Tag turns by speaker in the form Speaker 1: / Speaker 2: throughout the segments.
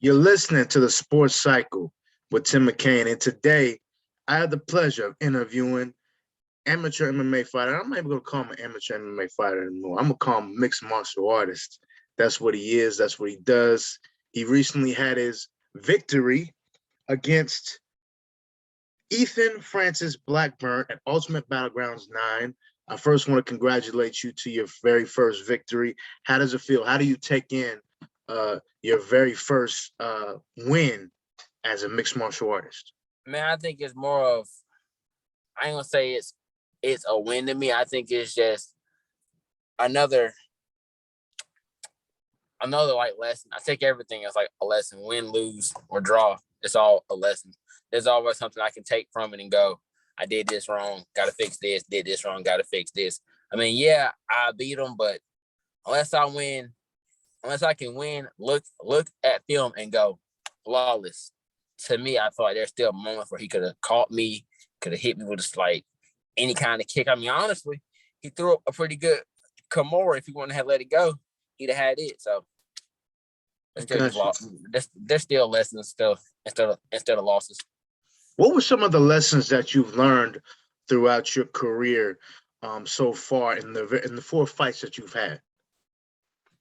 Speaker 1: You're listening to the Sports Cycle with Tim McKain, and today I have the pleasure of interviewing amateur MMA fighter. I'm not even gonna call him an amateur MMA fighter anymore. I'm gonna call him a mixed martial artist. That's what he is. That's what he does. He recently had his victory against Ethan Francis Blackburn at Ultimate Battlegrounds 9. I first want to congratulate you to your very first victory. How does it feel? How do you take in your very first win as a mixed martial artist?
Speaker 2: Man, I think it's more of, I ain't gonna say it's a win to me. I think it's just another like lesson. I take everything as like a lesson. Win, lose, or draw. It's all a lesson. There's always something I can take from it and go, I did this wrong, gotta fix this, did this wrong, gotta fix this. I mean, yeah, I beat him, but unless I can win, look at film and go flawless. To me, I feel like there's still moments where he could have caught me, could have hit me with just like any kind of kick. I mean, honestly, he threw a pretty good Kimura. If he wouldn't have let it go, he'd have had it. So there's still lessons still instead of losses.
Speaker 1: What were some of the lessons that you've learned throughout your career so far in the 4 fights that you've had?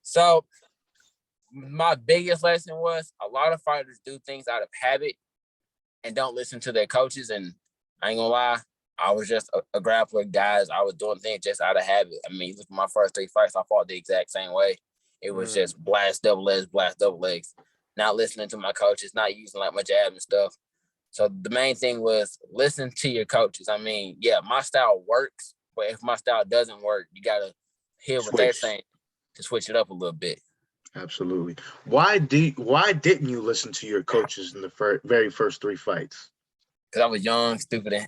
Speaker 2: So my biggest lesson was a lot of fighters do things out of habit and don't listen to their coaches. And I ain't gonna lie, I was just a grappler, guys. I was doing things just out of habit. I mean, look at my first 3 fights, I fought the exact same way. It was just blast double legs, not listening to my coaches, not using like my jab and stuff. So the main thing was listen to your coaches. I mean, yeah, my style works, but if my style doesn't work, you gotta hear what they're saying to switch it up a little bit.
Speaker 1: Absolutely. Why didn't you listen to your coaches in the very first 3 fights?
Speaker 2: Because I was young, stupid, and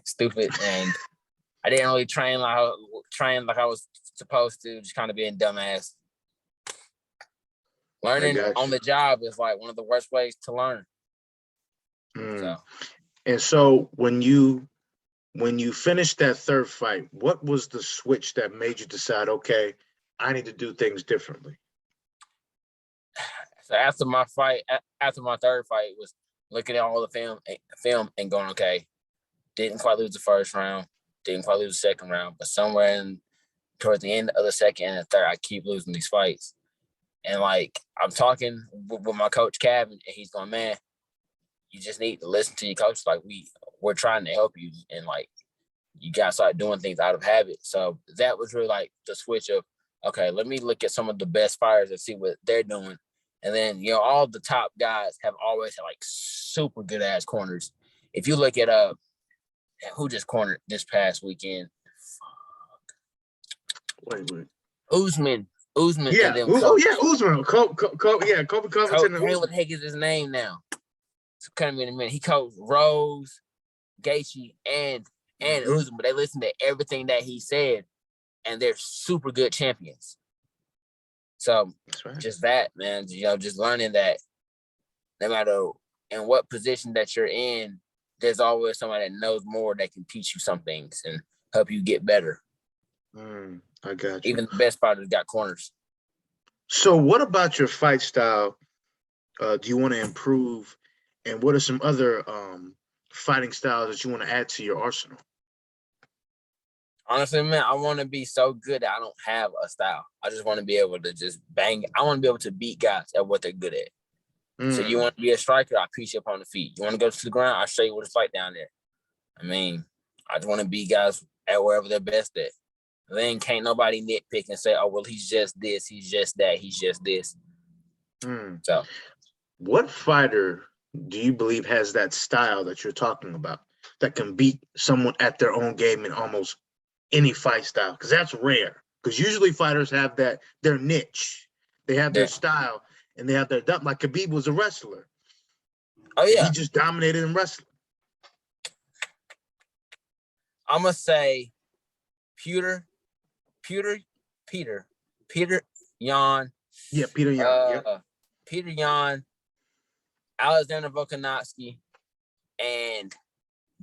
Speaker 2: I didn't really train like I was supposed to. Just kind of being dumbass. Learning on the job is like one of the worst ways to learn.
Speaker 1: So when you finished that 3rd fight, what was the switch that made you decide, okay, I need to do things differently?
Speaker 2: So after my 3rd fight, was looking at all the film and going, okay, didn't quite lose the first round, didn't quite lose the second round, but somewhere towards the end of the 2nd and the 3rd, I keep losing these fights. And like, I'm talking with my coach, Kevin, and he's going, man, you just need to listen to your coach. Like, we're trying to help you, and like, you got to start doing things out of habit. So that was really like the switch of, okay, let me look at some of the best fighters and see what they're doing. And then, all the top guys have always had like super good ass corners. If you look at who just cornered this past weekend?
Speaker 1: Wait.
Speaker 2: Usman.
Speaker 1: Yeah.
Speaker 2: And then
Speaker 1: Usman. Kobe Covington.
Speaker 2: What the heck is his name now? It's coming in a minute. He coached Rose, Gaethje, and Usman, but they listened to everything that he said, and they're super good champions. So just that, man, just learning that no matter in what position that you're in, there's always somebody that knows more that can teach you some things and help you get better.
Speaker 1: I got you.
Speaker 2: Even the best fighters got corners.
Speaker 1: So what about your fight style do you want to improve? And what are some other fighting styles that you want to add to your arsenal?
Speaker 2: Honestly, man, I want to be so good that I don't have a style. I just want to be able to just bang. I want to be able to beat guys at what they're good at. So you want to be a striker, I piece you up on the feet. You want to go to the ground, I'll show you what it's like down there. I mean, I just want to beat guys at wherever they're best at. Then can't nobody nitpick and say, oh, well, he's just this, he's just that, he's just this. So
Speaker 1: what fighter do you believe has that style that you're talking about that can beat someone at their own game in almost any fight style? Because that's rare. Because usually fighters have their niche. They have their style and they have their dump. Like Khabib was a wrestler.
Speaker 2: Oh, yeah.
Speaker 1: He just dominated in wrestling.
Speaker 2: I'm going to say Peter Yan.
Speaker 1: Yeah, Peter Yan.
Speaker 2: Peter Yan, Alexander Volkanovski, and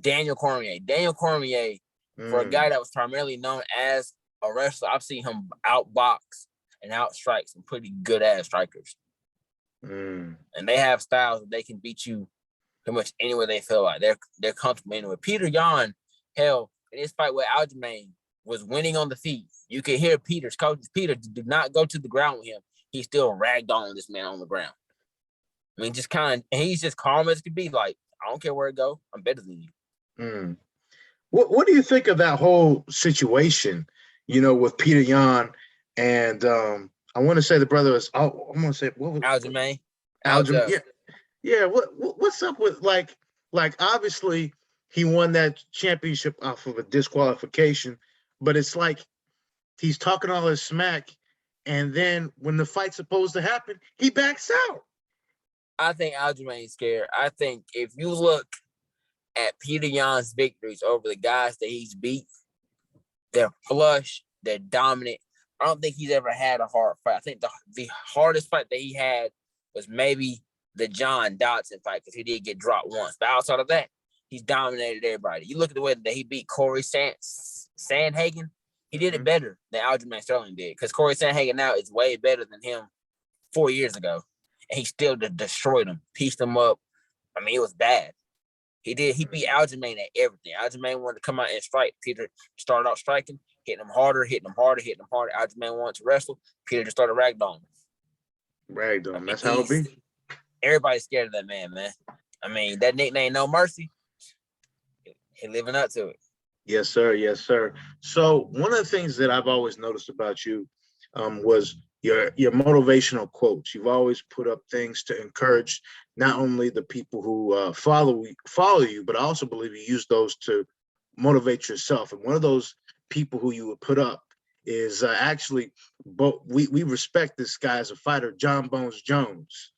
Speaker 2: Daniel Cormier. Daniel Cormier, for a guy that was primarily known as a wrestler, I've seen him outbox and outstrike some pretty good ass strikers.
Speaker 1: Mm.
Speaker 2: And they have styles that they can beat you pretty much anywhere they feel like. They're comfortable anywhere. Peter Yan, hell, in this fight with Aljamain was winning on the feet. You could hear Peter's coach. Peter did not go to the ground with him. He still ragged on this man on the ground. I mean, just kind of, and he's just calm as could be. Like, I don't care where it go. I'm better than you.
Speaker 1: Mm. What do you think of that whole situation? With Peter Yan and I want to say the brother is. Oh, I'm gonna say what was
Speaker 2: Aljamain.
Speaker 1: Aljam? Yeah, yeah. What's up with like obviously he won that championship off of a disqualification, but it's like he's talking all his smack, and then when the fight's supposed to happen, he backs out.
Speaker 2: I think Aljamain's scared. I think if you look at Peter Yan's victories over the guys that he's beat, they're flush, they're dominant. I don't think he's ever had a hard fight. I think the hardest fight that he had was maybe the John Dodson fight because he did get dropped once. But outside of that, he's dominated everybody. You look at the way that he beat Corey Sandhagen, he did it better than Aljamain Sterling did because Corey Sandhagen now is way better than him 4 years ago. And he still destroyed him, pieced him up. I mean, it was bad. He beat Aljamain at everything. Aljamain wanted to come out and strike. Peter started out striking, hitting him harder. Aljamain wanted to wrestle. Peter just started ragdolling.
Speaker 1: Ragdoll. That's how it be.
Speaker 2: Everybody's scared of that man. I mean, that nickname, No Mercy, he living up to it.
Speaker 1: Yes, sir. Yes, sir. So one of the things that I've always noticed about you was your motivational quotes. You've always put up things to encourage not only the people who follow you, but I also believe you use those to motivate yourself. And one of those people who you would put up is actually, but we respect this guy as a fighter, John Bones Jones.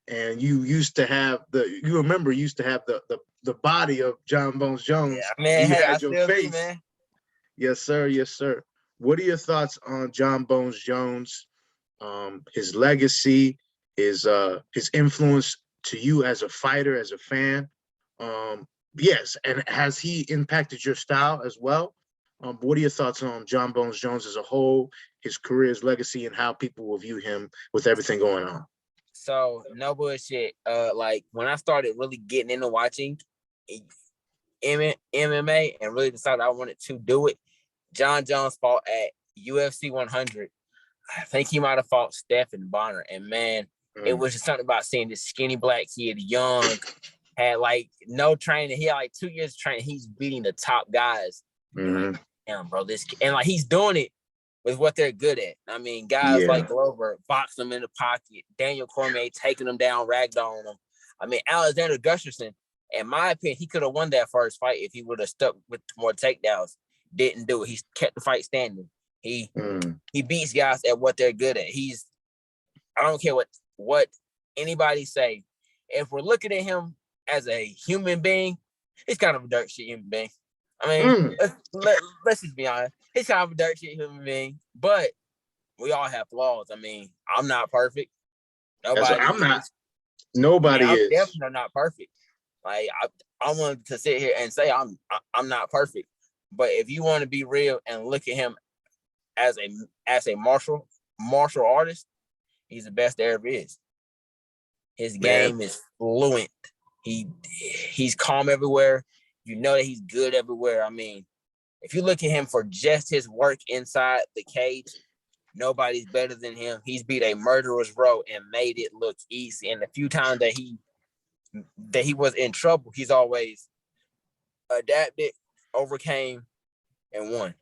Speaker 1: And you used to have the body of John Bones Jones.
Speaker 2: Yeah, man,
Speaker 1: you
Speaker 2: hey,
Speaker 1: had your face. Man. Yes, sir. Yes, sir. What are your thoughts on John Bones Jones? His legacy, his influence to you as a fighter, as a fan. Yes, and has he impacted your style as well? What are your thoughts on John Bones Jones as a whole, his career, his legacy, and how people will view him with everything going on?
Speaker 2: So no bullshit. Like when I started really getting into watching MMA and really decided I wanted to do it, John Jones fought at UFC 100. I think he might have fought Stephen Bonner, and man, it was just something about seeing this skinny black kid, young, had like no training. He had like 2 years of training. He's beating the top guys.
Speaker 1: Mm-hmm.
Speaker 2: Damn, bro, this and like he's doing it with what they're good at. I mean, guys like Glover box them in the pocket, Daniel Cormier taking them down, ragdolling them. I mean, Alexander Gustafsson, in my opinion, he could have won that first fight if he would have stuck with more takedowns. Didn't do it. He kept the fight standing. He beats guys at what they're good at. I don't care what anybody say. If we're looking at him as a human being, he's kind of a dirt shit human being. I mean, let's just be honest. He's kind of a dirt shit human being, but we all have flaws. I mean, I'm not perfect.
Speaker 1: I'm not. Nobody is.
Speaker 2: Definitely not perfect. Like I wanted to sit here and say I'm not perfect. But if you want to be real and look at him as a martial artist, he's the best there ever is. His game is fluent. He's calm everywhere. You know that he's good everywhere. I mean, if you look at him for just his work inside the cage, nobody's better than him. He's beat a murderer's row and made it look easy. And the few times that he was in trouble, he's always adapted, overcame, and won.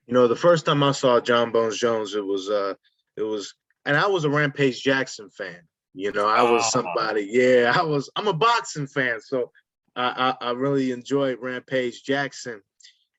Speaker 1: The first time I saw John Bones Jones, it was, and I was a Rampage Jackson fan. I was somebody. Yeah, I'm a boxing fan, so I really enjoyed Rampage Jackson.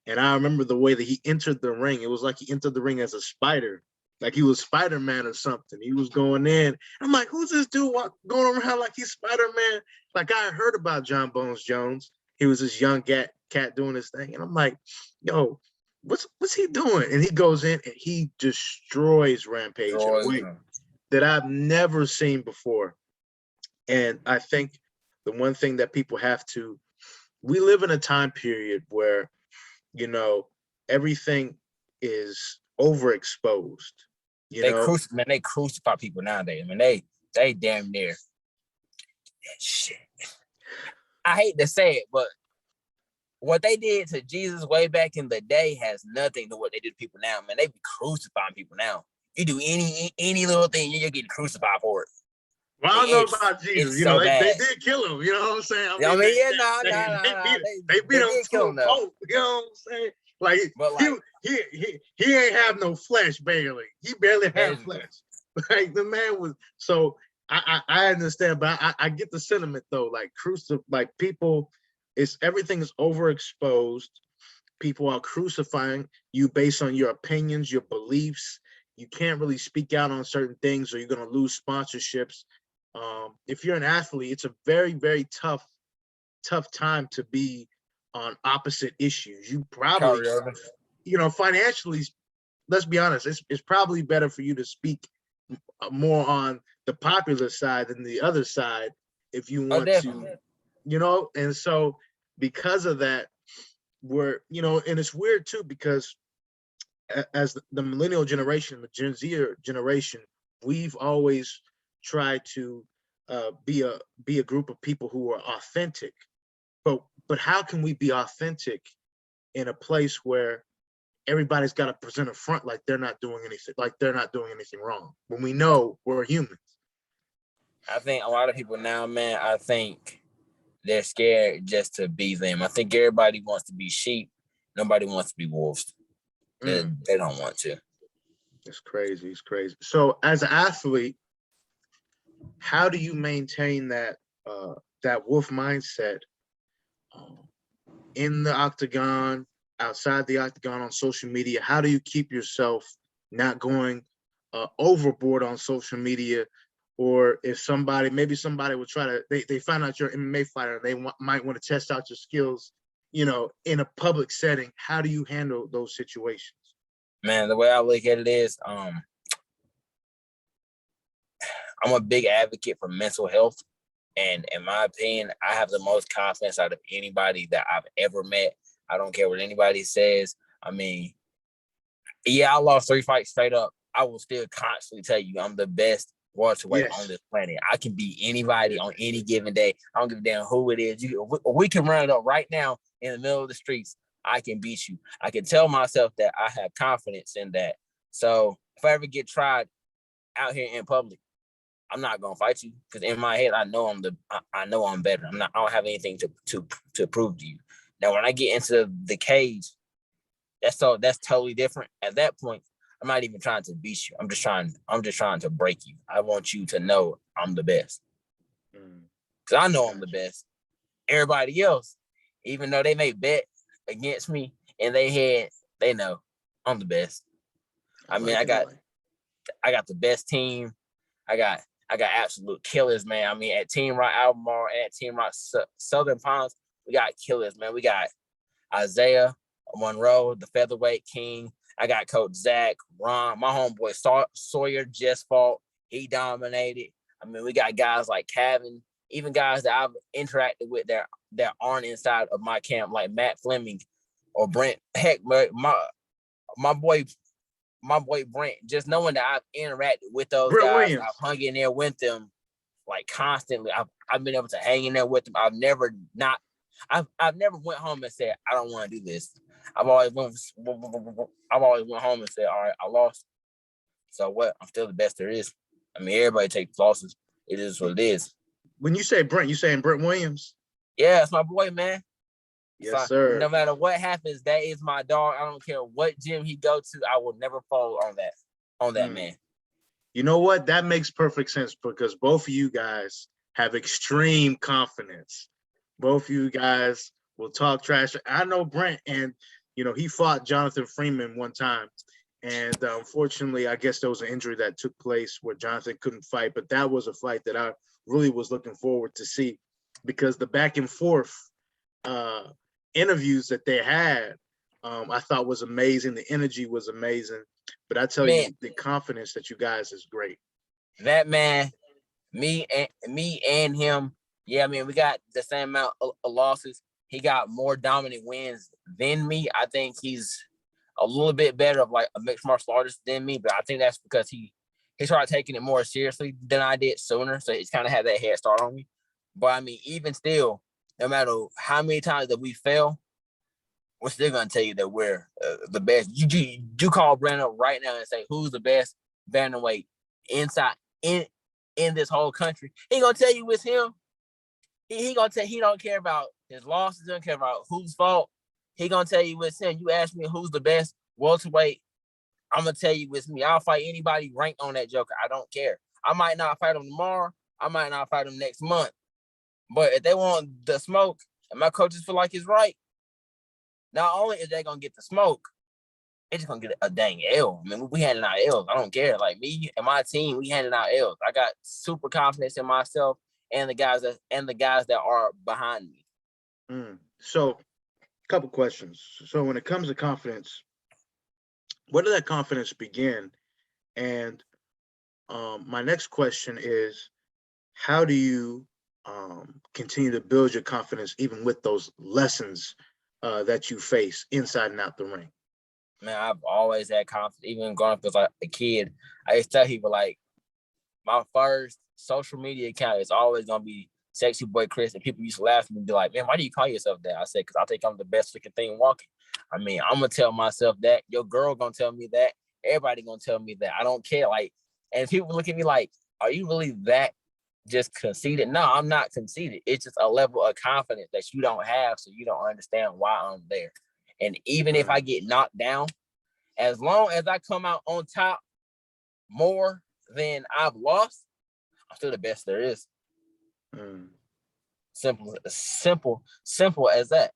Speaker 1: And I remember the way that he entered the ring. It was like he entered the ring as a spider, like he was Spider-Man or something. He was going in. I'm like, who's this dude going around like he's Spider-Man? Like I heard about John Bones Jones. He was this young cat doing his thing. And I'm like, yo, what's he doing? And he goes in and he destroys Rampage in a way that I've never seen before. And I think the one thing that people we live in a time period where, everything is overexposed.
Speaker 2: They crucify people nowadays. I mean, They damn near. Shit. I hate to say it, but what they did to Jesus way back in the day has nothing to what they do to people now, man. They be crucifying people now. You do any little thing, you're getting crucified for it.
Speaker 1: Well, I don't know about Jesus.
Speaker 2: It's
Speaker 1: You know,
Speaker 2: so
Speaker 1: they
Speaker 2: bad.
Speaker 1: did kill him. You know what I'm saying?
Speaker 2: I mean,
Speaker 1: they beat him
Speaker 2: did
Speaker 1: to
Speaker 2: kill
Speaker 1: a
Speaker 2: him though.
Speaker 1: pulp. You know what I'm saying? Like,
Speaker 2: But like
Speaker 1: he ain't have no flesh barely. He barely had flesh. Like the man was. So I understand, but I get the sentiment though. Like people, everything is overexposed. People are crucifying you based on your opinions, your beliefs. You can't really speak out on certain things, or you're going to lose sponsorships. If you're an athlete, it's a very, very tough time to be on opposite issues. You probably, financially, let's be honest, it's probably better for you to speak more on the popular side than the other side if you want to, and so because of that, and it's weird too, because as the millennial generation, the Gen Z generation, we've always tried to be a group of people who are authentic. But how can we be authentic in a place where everybody's got to present a front like they're not doing anything wrong when we know we're humans?
Speaker 2: I think a lot of people now, man, I think they're scared just to be them. I think everybody wants to be sheep. Nobody wants to be wolves. They don't want to.
Speaker 1: It's crazy. It's crazy. So as an athlete, how do you maintain that wolf mindset in the octagon, outside the octagon, on social media? How do you keep yourself not going overboard on social media? Or if somebody will try to, they find out you're an MMA fighter, and they might want to test out your skills, in a public setting. How do you handle those situations?
Speaker 2: Man, the way I look at it is, I'm a big advocate for mental health. And in my opinion, I have the most confidence out of anybody that I've ever met. I don't care what anybody says. I mean, yeah, I lost 3 fights straight up. I will still constantly tell you I'm the best welterweight on this planet. I can beat anybody on any given day. I don't give a damn who it is. We can run it up right now in the middle of the streets. I can beat you. I can tell myself that I have confidence in that. So if I ever get tried out here in public, I'm not gonna fight you, because in my head I know I'm better. I don't have anything to prove to you. Now when I get into the cage, that's totally different. At that point, I'm not even trying to beat you. I'm just trying to break you. I want you to know I'm the best. Because I know I'm the best. Everybody else, even though they may bet against me in their head, they know I'm the best. I mean, I got the best team. I got absolute killers, man. I mean, at Team Rock Albemarle and at Team Rock Southern Pines, we got killers, man. We got Isaiah Monroe, the featherweight king. I got Coach Zach, Ron, my homeboy Sawyer just fought. He dominated. I mean, we got guys like Kevin, even guys that I've interacted with that aren't inside of my camp, like Matt Fleming or Brent. Heck, my boy Brent, just knowing that I've interacted with those
Speaker 1: Brent
Speaker 2: guys,
Speaker 1: Williams.
Speaker 2: I've hung in there with them like constantly. I've been able to hang in there with them. I've never went home and said I don't want to do this. I've always went home and said, all right, I lost. So what? I'm still the best there is. I mean, everybody takes losses. It is what it is.
Speaker 1: When you say Brent, you saying Brent Williams?
Speaker 2: Yeah, it's my boy, man.
Speaker 1: Yes, sir.
Speaker 2: No matter what happens, that is my dog. I don't care what gym he go to. I will never fall on that man.
Speaker 1: You know what? That makes perfect sense, because both of you guys have extreme confidence. Both of you guys will talk trash. I know Brent, and he fought Jonathan Freeman one time, and unfortunately, I guess there was an injury that took place where Jonathan couldn't fight. But that was a fight that I really was looking forward to see, because the back and forth interviews that they had, I thought was amazing. The energy was amazing. But I tell you, the confidence that you guys is great.
Speaker 2: That man, me and him, yeah, I mean, we got the same amount of losses. He got more dominant wins than me. I think he's a little bit better of like a mixed martial artist than me, but I think that's because he started taking it more seriously than I did sooner. So he's kind of had that head start on me. But I mean, even still, no matter how many times that we fail, we're still gonna tell you that we're the best. You call Brandon up right now and say who's the best bantamweight inside in this whole country. He gonna tell you it's him. He gonna tell he don't care about his losses. He don't care about whose fault. He gonna tell you it's him. You ask me who's the best welterweight, I'm gonna tell you it's me. I'll fight anybody ranked on that joker. I don't care. I might not fight him tomorrow. I might not fight him next month. But if they want the smoke and my coaches feel like it's right, not only is they gonna get the smoke, they just gonna get a dang L. I mean, we handing out L's. I don't care. Like me and my team, we handing out L's. I got super confidence in myself and the guys that are behind me.
Speaker 1: So, a couple questions. So, when it comes to confidence, where did that confidence begin? And my next question is, how do you continue to build your confidence even with those lessons that you face inside and out the ring?
Speaker 2: Man, I've always had confidence. Even growing up as like a kid, I used to tell people like my first social media account is always gonna be Sexy Boy Chris, and people used to laugh at me and be like, "Man, why do you call yourself that?" I said, "Because I think I'm the best looking thing walking." I mean, I'm gonna tell myself that. Your girl gonna tell me that. Everybody gonna tell me that. I don't care. Like, and people look at me like, "Are you really that just conceited?" No, I'm not conceited. It's just a level of confidence that you don't have, so you don't understand why I'm there. And even if I get knocked down, as long as I come out on top more than I've lost, I'm still the best there is. Simple as that.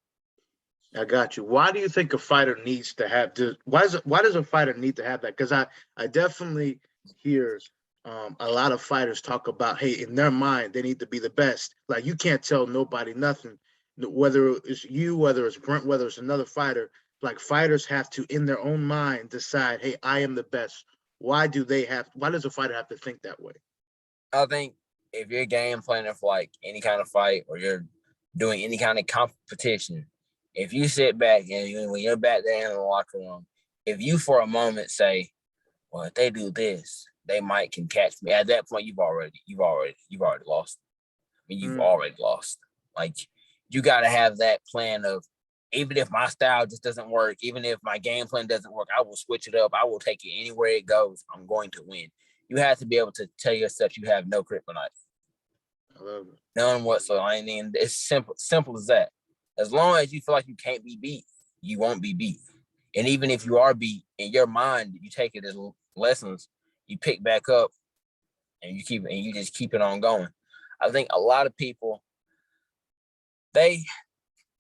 Speaker 1: I got you. Why do you think a fighter needs to have this? Why does a fighter need to have that? Because I definitely hear a lot of fighters talk about, hey, in their mind, they need to be the best. Like, you can't tell nobody nothing, whether it's you, whether it's Brent, whether it's another fighter. Like, fighters have to, in their own mind, decide, hey, I am the best. Why does a fighter have to think that way?
Speaker 2: I think if you're game planning for like any kind of fight or you're doing any kind of competition, if you sit back and when you're back there in the locker room, if you for a moment say, well, if they do this, they might can catch me. At that point, you've already lost. I mean, you've already lost. Like, you got to have that plan of, even if my style just doesn't work, even if my game plan doesn't work, I will switch it up. I will take it anywhere it goes. I'm going to win. You have to be able to tell yourself you have no kryptonite.
Speaker 1: I love it.
Speaker 2: None whatsoever. I mean, it's simple as that. As long as you feel like you can't be beat, you won't be beat. And even if you are beat, in your mind, you take it as lessons, you pick back up and you just keep it on going. I think a lot of people, they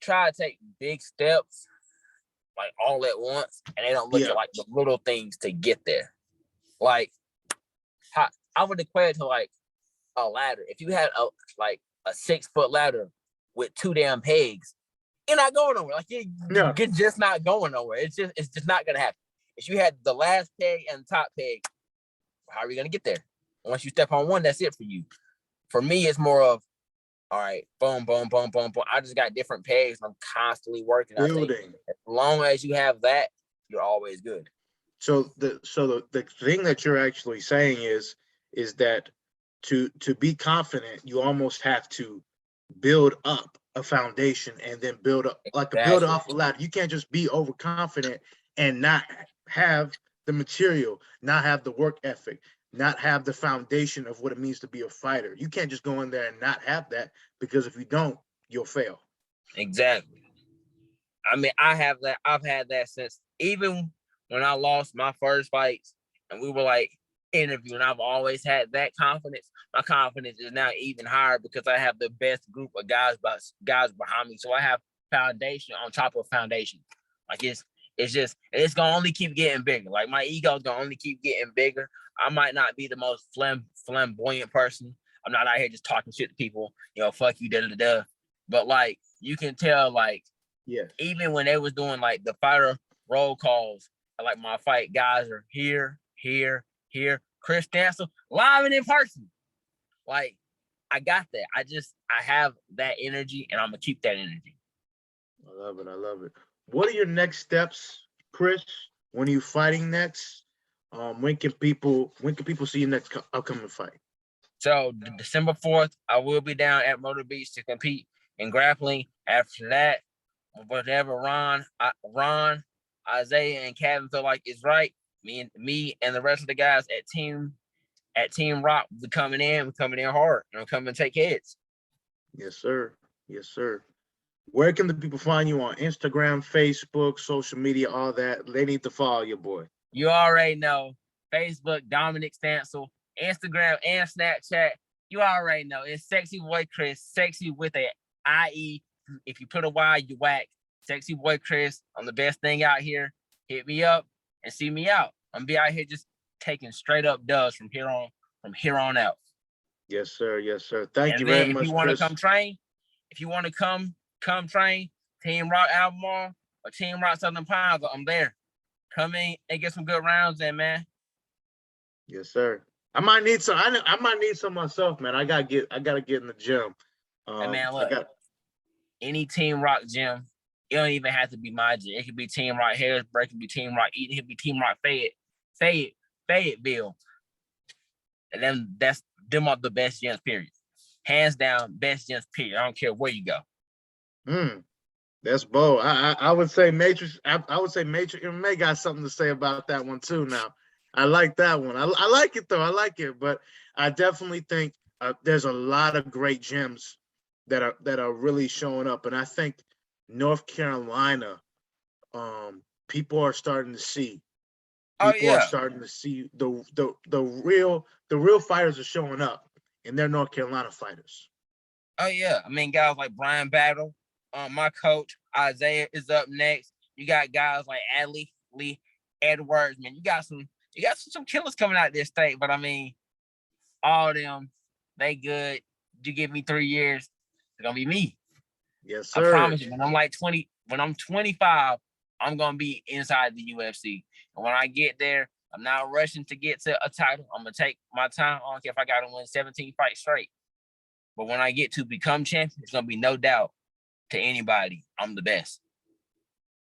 Speaker 2: try to take big steps like all at once, and they don't look at like the little things to get there. Like, I would equate it to like a ladder. If you had a 6-foot ladder with 2 damn pegs, you're not going nowhere. Like, you're just not going nowhere. It's just not gonna happen. If you had the last peg and the top peg, how are you gonna get there? Once you step on one, that's it for you. For me, it's more of, all right, boom, boom, boom, boom, boom. I just got different pegs. I'm constantly working. I think as long as you have that, you're always good.
Speaker 1: So the thing that you're actually saying is that to be confident, you almost have to build up a foundation and then build up build off a ladder. You can't just be overconfident and not have the material, not have the work ethic, not have the foundation of what it means to be a fighter. You can't just go in there and not have that, because if you don't, you'll fail.
Speaker 2: Exactly. I mean, I've had that since even when I lost my first fights and we were like interviewing. I've always had that confidence. My confidence is now even higher because I have the best group of guys behind me. So I have foundation on top of foundation. Like, it's gonna only keep getting bigger. Like, my ego's gonna only keep getting bigger. I might not be the most flamboyant person. I'm not out here just talking shit to people, fuck you, da. But like, you can tell, like, even when they was doing like the fighter roll calls, like my fight guys are here. Chris Stancil, live and in person. Like, I got that. I have that energy, and I'm gonna keep that energy.
Speaker 1: I love it. What are your next steps, Chris? When are you fighting next? When can people see your next upcoming fight?
Speaker 2: So December 4th, I will be down at Myrtle Beach to compete in grappling. After that, whatever Ron, Isaiah, and Kevin feel like is right, me and the rest of the guys at Team Rock, we're coming in hard. Coming to take heads.
Speaker 1: Yes, sir. Yes, sir. Where can the people find you on Instagram, Facebook, social media, all that? They need to follow your boy.
Speaker 2: You already know. Facebook, Dominic Stancil, Instagram and Snapchat. You already know. It's Sexy Boy Chris, sexy with a IE. If you put a Y, you whack. Sexy Boy Chris, I'm the best thing out here. Hit me up and see me out. I'm be out here just taking straight up dubs from here on out.
Speaker 1: Yes, sir. Yes, sir. Thank you
Speaker 2: And
Speaker 1: very
Speaker 2: then if
Speaker 1: much,
Speaker 2: you want to
Speaker 1: Chris.
Speaker 2: come train, if you want to come train, Team Rock Albemarle or Team Rock Southern Pines, I'm there. Come in and get some good rounds in, man.
Speaker 1: Yes, sir. I might need some. I might need some myself, man. I gotta get in the gym.
Speaker 2: Hey, man, look, any Team Rock gym, it don't even have to be my gym. It could be Team Rock Harrisburg, it could be Team Rock Eaton, it could be Team Rock Fayetteville. And then them are the best gyms, period. Hands down, best gyms, period. I don't care where you go.
Speaker 1: That's bold. I would say Matrix. I would say Matrix MMA got something to say about that one too. Now, I like that one. I like it though. I like it, but I definitely think there's a lot of great gyms that are really showing up, and I think North Carolina, people are starting to see. People are starting to see the real fighters are showing up, and they're North Carolina fighters.
Speaker 2: Oh yeah, I mean guys like Brian Battle, my coach Isaiah is up next. You got guys like Adley Lee Edwards, man. You got some killers coming out of this state, but I mean, all of them, they good. You give me 3 years, it's gonna be me.
Speaker 1: Yes, sir.
Speaker 2: I promise you, when I'm 25, I'm gonna be inside the UFC. And when I get there, I'm not rushing to get to a title. I'm gonna take my time. I don't care if I gotta win 17 fights straight. But when I get to become champion, it's gonna be no doubt to anybody, I'm the best.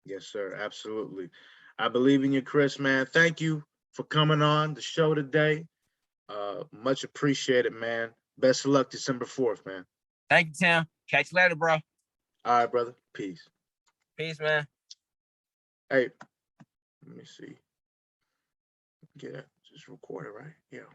Speaker 1: Yes, sir. Absolutely. I believe in you, Chris, man. Thank you for coming on the show today. Much appreciated, man. Best of luck December 4th, man.
Speaker 2: Thank you, Tim. Catch you later, bro.
Speaker 1: All right, brother. Peace.
Speaker 2: Peace, man.
Speaker 1: Hey, let me see. Yeah, just record it, right? Yeah.